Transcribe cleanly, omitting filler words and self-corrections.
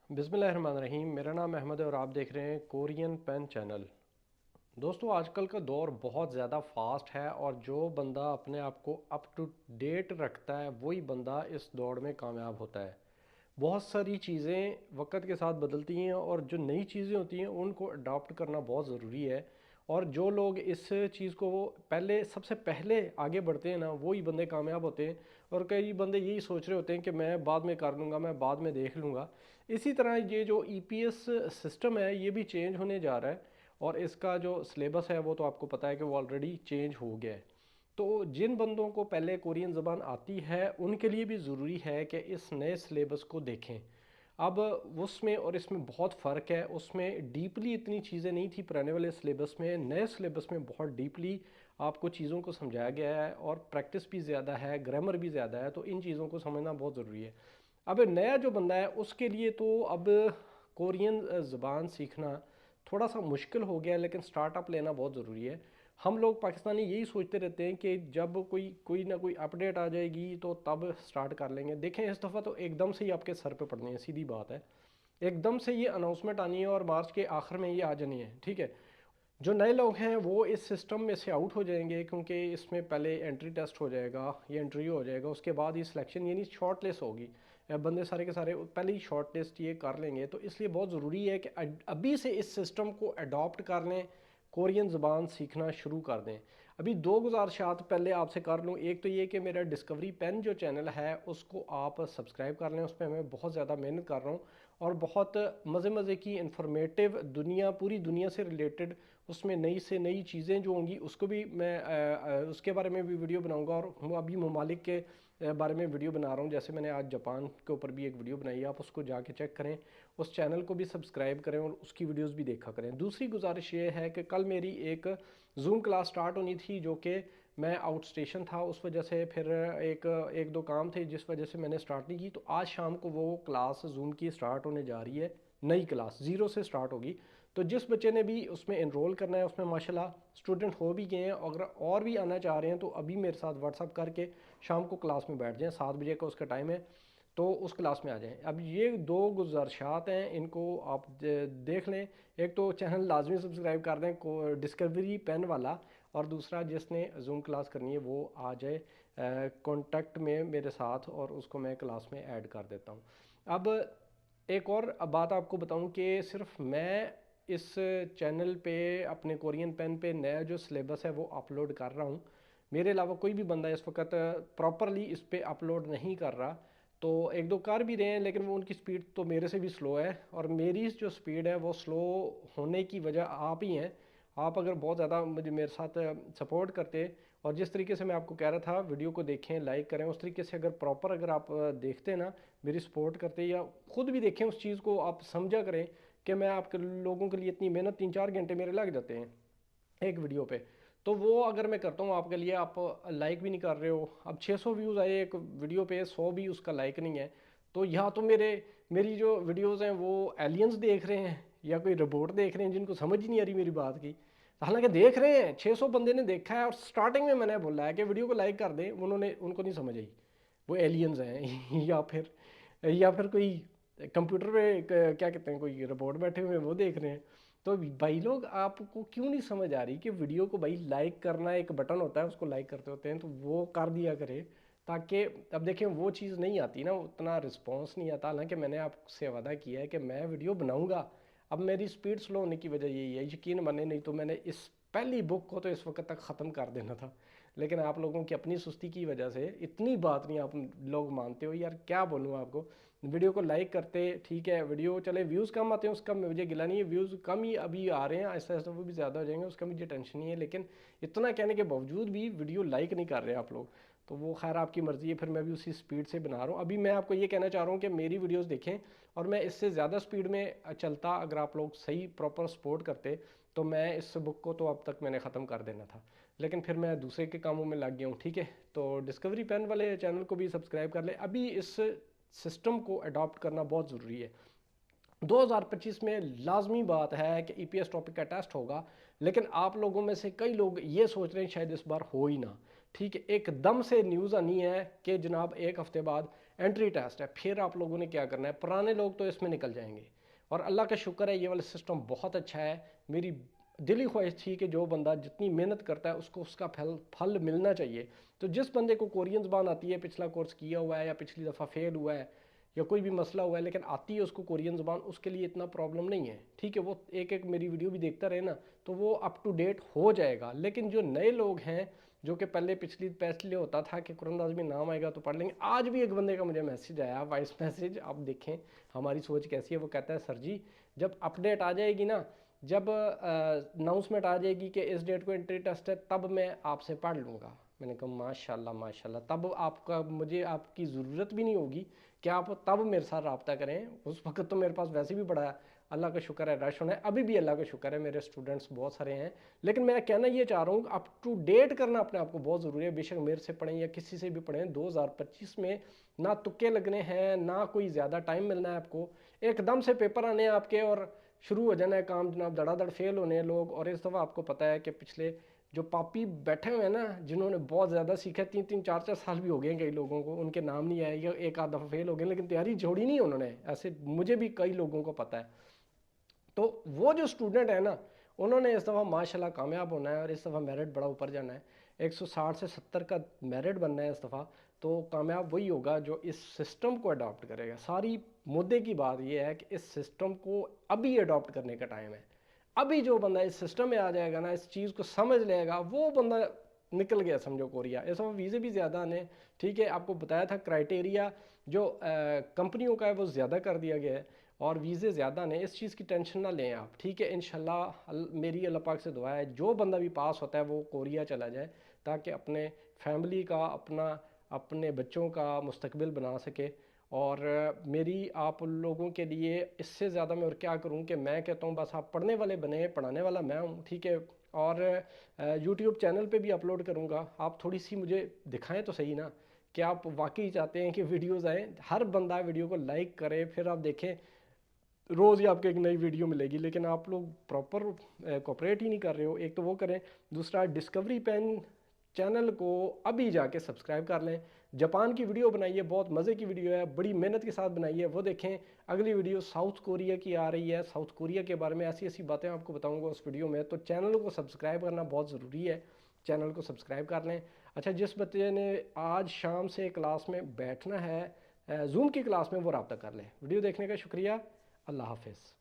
बिस्मिल्लाहिर्रहमानिर्रहीम। मेरा नाम अहमद है और आप देख रहे हैं कोरियन पेन चैनल। दोस्तों, आजकल का दौर बहुत ज़्यादा फास्ट है और जो बंदा अपने आप को अप टू डेट रखता है वही बंदा इस दौड़ में कामयाब होता है। बहुत सारी चीज़ें वक्त के साथ बदलती हैं और जो नई चीज़ें होती हैं उनको अडॉप्ट करना बहुत ज़रूरी है। और जो लोग इस चीज़ को पहले सबसे पहले आगे बढ़ते हैं ना, वही बंदे कामयाब होते हैं। और कई बंदे यही सोच रहे होते हैं कि मैं बाद में कर लूँगा, मैं बाद में देख लूँगा। इसी तरह ये जो ईपीएस सिस्टम है ये भी चेंज होने जा रहा है और इसका जो सिलेबस है वो तो आपको पता है कि वो ऑलरेडी चेंज हो गया है। तो जिन बंदों को पहले कोरियन ज़बान आती है उनके लिए भी ज़रूरी है कि इस नए सिलेबस को देखें। अब उसमें और इसमें बहुत फ़र्क है। उसमें डीपली इतनी चीज़ें नहीं थी पुराने वाले सिलेबस में। नए सिलेबस में बहुत डीपली आपको चीज़ों को समझाया गया है और प्रैक्टिस भी ज़्यादा है, ग्रामर भी ज़्यादा है, तो इन चीज़ों को समझना बहुत ज़रूरी है। अब नया जो बंदा है उसके लिए तो अब कोरियन ज़बान सीखना थोड़ा सा मुश्किल हो गया है, लेकिन स्टार्टअप लेना बहुत ज़रूरी है। हम लोग पाकिस्तानी यही सोचते रहते हैं कि जब कोई कोई ना कोई अपडेट आ जाएगी तो तब स्टार्ट कर लेंगे। देखें, इस दफ़ा तो एकदम से ही आपके सर पे पड़नी है, सीधी बात है। एकदम से ये अनाउंसमेंट आनी है और मार्च के आखिर में ये आ जानी है, ठीक है। जो नए लोग हैं वो इस सिस्टम में से आउट हो जाएंगे क्योंकि इसमें पहले एंट्री टेस्ट हो जाएगा, ये इंटरव्यू हो जाएगा, उसके बाद ये सिलेक्शन यानी शॉर्ट लिस्ट होगी। बंदे सारे के सारे पहले ही शॉर्ट लिस्ट ये कर लेंगे, तो इसलिए बहुत ज़रूरी है कि अभी से इस सिस्टम को अडॉप्ट कर लें, कोरियन ज़बान सीखना शुरू कर दें। अभी दो गुजारिशात पहले आपसे कर लूँ। एक तो ये कि मेरा डिस्कवरी पेन जो चैनल है उसको आप सब्सक्राइब कर लें। उस पर मैं बहुत ज़्यादा मेहनत कर रहा हूँ और बहुत मज़े मज़े की इंफॉर्मेटिव दुनिया, पूरी दुनिया से रिलेटेड उसमें नई से नई चीज़ें जो होंगी उसको भी मैं उसके बारे में भी वीडियो बनाऊंगा। और अभी ममालिक के बारे में वीडियो बना रहा हूँ। जैसे मैंने आज जापान के ऊपर भी एक वीडियो बनाई है, आप उसको जाके चेक करें, उस चैनल को भी सब्सक्राइब करें और उसकी वीडियोस भी देखा करें। दूसरी गुजारिश ये है कि कल मेरी एक जूम क्लास स्टार्ट होनी थी जो कि मैं आउट स्टेशन था, उस वजह से फिर एक एक दो काम थे जिस वजह से मैंने स्टार्ट नहीं की। तो आज शाम को वो क्लास जूम की स्टार्ट होने जा रही है। नई क्लास 0 से स्टार्ट होगी। तो जिस बच्चे ने भी उसमें इनरोल करना है, उसमें माशाल्लाह स्टूडेंट हो भी गए हैं, अगर और भी आना चाह रहे हैं तो अभी मेरे साथ व्हाट्सअप करके शाम को क्लास में बैठ जाएं। 7 बजे का उसका टाइम है, तो उस क्लास में आ जाएं। अब ये दो गुजारिशात हैं, इनको आप देख लें। एक तो चैनल लाजमी सब्सक्राइब कर दें को डिस्कवरी पेन वाला, और दूसरा जिसने जूम क्लास करनी है वो आ जाए कॉन्टैक्ट में मेरे साथ और उसको मैं क्लास में ऐड कर देता हूँ। अब एक और बात आपको बताऊं कि सिर्फ मैं इस चैनल पे अपने कोरियन पेन पे नया जो सिलेबस है वो अपलोड कर रहा हूँ। मेरे अलावा कोई भी बंदा इस वक्त प्रॉपरली इस पे अपलोड नहीं कर रहा। तो एक दो कर भी रहे हैं लेकिन वो उनकी स्पीड तो मेरे से भी स्लो है, और मेरी जो स्पीड है वो स्लो होने की वजह आप ही हैं। आप अगर बहुत ज़्यादा मुझे मेरे साथ सपोर्ट करते और जिस तरीके से मैं आपको कह रहा था वीडियो को देखें, लाइक करें, उस तरीके से अगर प्रॉपर अगर आप देखते ना, मेरी सपोर्ट करते या खुद भी देखें उस चीज़ को, आप समझा करें कि मैं आपके लोगों के लिए इतनी मेहनत, 3-4 घंटे मेरे लग जाते हैं एक वीडियो पे। तो वो अगर मैं करता हूँ आपके लिए, आप लाइक भी नहीं कर रहे हो। अब 600 व्यूज़ आए एक वीडियो पे, 100 भी उसका लाइक नहीं है। तो या तो मेरी जो वीडियोज़ हैं वो एलियंस देख रहे हैं या कोई रिपोर्ट देख रहे हैं जिनको समझ ही नहीं आ रही मेरी बात की। हालांकि देख रहे हैं, 600 बंदे ने देखा है और स्टार्टिंग में मैंने बोला है कि वीडियो को लाइक कर दें, उनको नहीं समझ आई। वो एलियंस हैं या फिर कोई कंप्यूटर पे क्या कहते हैं, कोई रिपोर्ट बैठे हुए हैं वो देख रहे हैं। तो भाई लोग, आपको क्यों नहीं समझ आ रही कि वीडियो को भाई लाइक करना, एक बटन होता है उसको लाइक करते होते हैं, तो वो कर दिया करें ताकि अब देखें वो चीज़ नहीं आती ना, उतना रिस्पॉन्स नहीं आता। हालांकि मैंने आपसे वादा किया है कि मैं वीडियो बनाऊंगा। अब मेरी स्पीड स्लो होने की वजह यही है, यकीन माने, नहीं तो मैंने इस पहली बुक को तो इस वक्त तक ख़त्म कर देना था। लेकिन आप लोगों की अपनी सुस्ती की वजह से इतनी बात नहीं आप लोग मानते हो यार, क्या बोलूँ आपको। वीडियो को लाइक करते, ठीक है, वीडियो चले व्यूज़ कम आते हैं उसका मुझे गिला नहीं है, व्यूज़ कम ही अभी आ रहे हैं, आहिस्ता आहिस्ता वो भी ज़्यादा हो जाएंगे, उसका मुझे टेंशन नहीं है। लेकिन इतना कहने के बावजूद भी वीडियो लाइक नहीं कर रहे आप लोग, तो वो खैर आपकी मर्ज़ी है। फिर मैं भी उसी स्पीड से बना रहा हूँ। अभी मैं आपको ये कहना चाह रहा हूँ कि मेरी वीडियोज़ देखें, और मैं इससे ज़्यादा स्पीड में चलता अगर आप लोग सही प्रॉपर सपोर्ट करते तो मैं इस बुक को तो अब तक मैंने ख़त्म कर देना था। लेकिन फिर मैं दूसरे के कामों में लग गया हूँ, ठीक है। तो डिस्कवरी पेन वाले चैनल को भी सब्सक्राइब कर ले। अभी इस सिस्टम को अडॉप्ट करना बहुत ज़रूरी है। 2025 में लाजमी बात है कि ईपीएस टॉपिक का टेस्ट होगा, लेकिन आप लोगों में से कई लोग ये सोच रहे हैं शायद इस बार हो ही ना। ठीक है, एकदम से न्यूज़ आनी है कि जनाब एक हफ्ते बाद एंट्री टेस्ट है। फिर आप लोगों ने क्या करना है, पुराने लोग तो इसमें निकल जाएंगे, और अल्लाह का शुक्र है ये वाला सिस्टम बहुत अच्छा है। मेरी दिली ख्वाहिश थी कि जो बंदा जितनी मेहनत करता है उसको उसका फल मिलना चाहिए। तो जिस बंदे को कोरियन ज़बान आती है, पिछला कोर्स किया हुआ है या पिछली दफ़ा फेल हुआ है या कोई भी मसला हुआ है लेकिन आती है उसको कोरियन ज़बान, उसके लिए इतना प्रॉब्लम नहीं है, ठीक है। वो एक एक मेरी वीडियो भी देखता रहे ना तो वो अप टू डेट हो जाएगा। लेकिन जो नए लोग हैं जो कि पहले होता था कि कुरान में नाम आएगा तो पढ़ लेंगे। आज भी एक बंदे का मुझे मैसेज आया, वॉइस मैसेज, आप देखें हमारी सोच कैसी है। वो कहता है सर जी जब अपडेट आ जाएगी ना, जब अनाउंसमेंट आ जाएगी कि इस डेट को एंट्री टेस्ट है, तब मैं आपसे पढ़ लूँगा। मैंने कहा माशाल्लाह माशाल्लाह, तब आपका मुझे आपकी ज़रूरत भी नहीं होगी कि आप तब मेरे साथ रब्ता करें। उस वक्त तो मेरे पास वैसे भी बड़ा अल्लाह का शुक्र है रश होना है, अभी भी अल्लाह का शुक्र है मेरे स्टूडेंट्स बहुत सारे हैं। लेकिन मैं कहना ये चाह रहा हूँ अप टू डेट करना अपने आप को बहुत ज़रूरी है। बेशक मेरे से पढ़ें या किसी से भी पढ़ें, 2025 में ना तुक्के लगने हैं ना कोई ज़्यादा टाइम मिलना है आपको। एकदम से पेपर आने हैं आपके और शुरू हो जाना है काम जनाब, धड़ाधड़ फेल होने हैं लोग। और इस दफ़ा आपको पता है कि पिछले जो पापी बैठे हुए हैं ना, जिन्होंने बहुत ज़्यादा सीखा, 3-3 4-4 साल भी हो गए हैं कई लोगों को, उनके नाम नहीं आए या एक आध दफ़ा फेल हो गए लेकिन तैयारी छोड़ी नहीं उन्होंने, ऐसे मुझे भी कई लोगों को पता है। तो वो जो स्टूडेंट है ना, उन्होंने इस दफ़ा माशाल्लाह कामयाब होना है और इस दफ़ा मेरिट बड़ा ऊपर जाना है। 160 से 70 का मेरिट बनना है इस दफ़ा। तो कामयाब वही होगा जो इस सिस्टम को अडॉप्ट करेगा। सारी मुद्दे की बात यह है कि इस सिस्टम को अभी अडॉप्ट करने का टाइम है। अभी जो बंदा इस सिस्टम में आ जाएगा ना, इस चीज़ को समझ लेगा, वो बंदा निकल गया समझो कोरिया। इस वक्त वीज़े भी ज़्यादा आने, ठीक है। आपको बताया था क्राइटेरिया जो कंपनियों का है वो ज़्यादा कर दिया गया है और वीज़े ज़्यादा ने, इस चीज़ की टेंशन ना लें आप, ठीक है। इंशाल्लाह मेरी अल्लाह पाक से दुआ है जो बंदा भी पास होता है वो कोरिया चला जाए ताकि अपने फैमिली का, अपने बच्चों का मुस्तकबिल बना सके। और मेरी आप लोगों के लिए इससे ज़्यादा मैं और क्या करूं कि मैं कहता हूं बस आप पढ़ने वाले बने, पढ़ाने वाला मैं हूं, ठीक है। और यूट्यूब चैनल पे भी अपलोड करूंगा। आप थोड़ी सी मुझे दिखाएं तो सही ना कि आप वाकई चाहते हैं कि वीडियोज़ आएँ। हर बंदा वीडियो को लाइक करे, फिर आप देखें रोज़ ही आपको एक नई वीडियो मिलेगी, लेकिन आप लोग प्रॉपर कोऑपरेट ही नहीं कर रहे हो। एक तो वो करें, दूसरा डिस्कवरी पेन चैनल को अभी जाके सब्सक्राइब कर लें। जापान की वीडियो बनाई है, बहुत मज़े की वीडियो है, बड़ी मेहनत के साथ बनाई है, वो देखें। अगली वीडियो साउथ कोरिया की आ रही है, साउथ कोरिया के बारे में ऐसी ऐसी बातें आपको बताऊंगा उस वीडियो में। तो चैनल को सब्सक्राइब करना बहुत ज़रूरी है, चैनल को सब्सक्राइब कर लें। अच्छा, जिस बच्चे ने आज शाम से क्लास में बैठना है जूम की क्लास में, वो रब्ता कर लें। वीडियो देखने का शुक्रिया, अल्लाह हाफिज़।